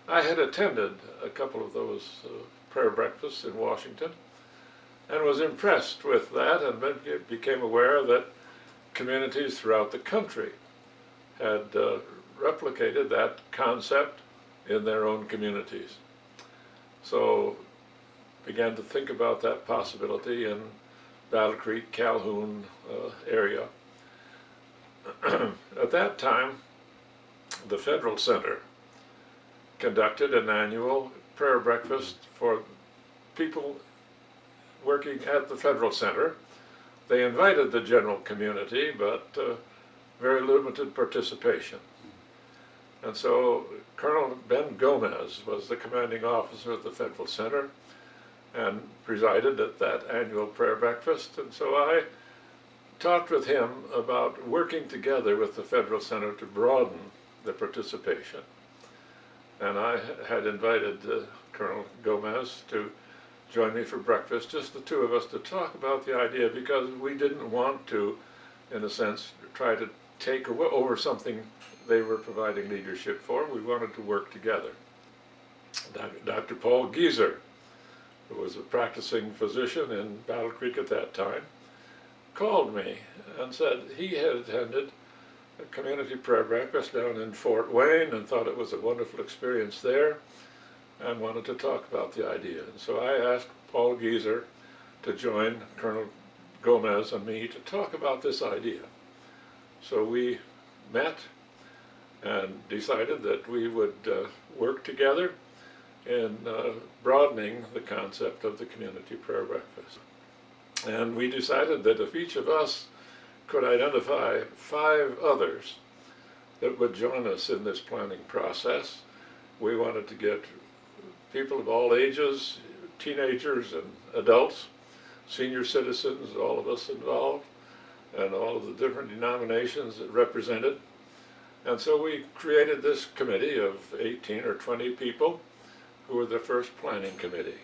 I had attended a couple of those prayer breakfasts in Washington and was impressed with that, and became aware that communities throughout the country had replicated that concept in their own communities. So began to think about that possibility in Battle Creek, Calhoun area. At that time, the Federal Center conducted an annual prayer breakfast for people working at the Federal Center. They invited the general community, but very limited participation. And so Colonel Ben Gomez was the commanding officer of the Federal Center and presided at that annual prayer breakfast. And so I talked with him about working together with the Federal Center to broaden the participation. And I had invited Colonel Gomez to join me for breakfast, just the two of us, to talk about the idea, because we didn't want to, in a sense, try to take over something they were providing leadership for. We wanted to work together. Dr. Paul Gieser, who was a practicing physician in Battle Creek at that time, called me and said he had attended a community prayer breakfast down in Fort Wayne and thought it was a wonderful experience there and wanted to talk about the idea. And so I asked Paul Gieser to join Colonel Gomez and me to talk about this idea. So we met and decided that we would work together in broadening the concept of the community prayer breakfast. And we decided that if each of us could identify 5 others that would join us in this planning process, we wanted to get people of all ages, teenagers and adults, senior citizens, all of us involved, and all of the different denominations that represented. And so we created this committee of 18 or 20 people who were the first planning committee.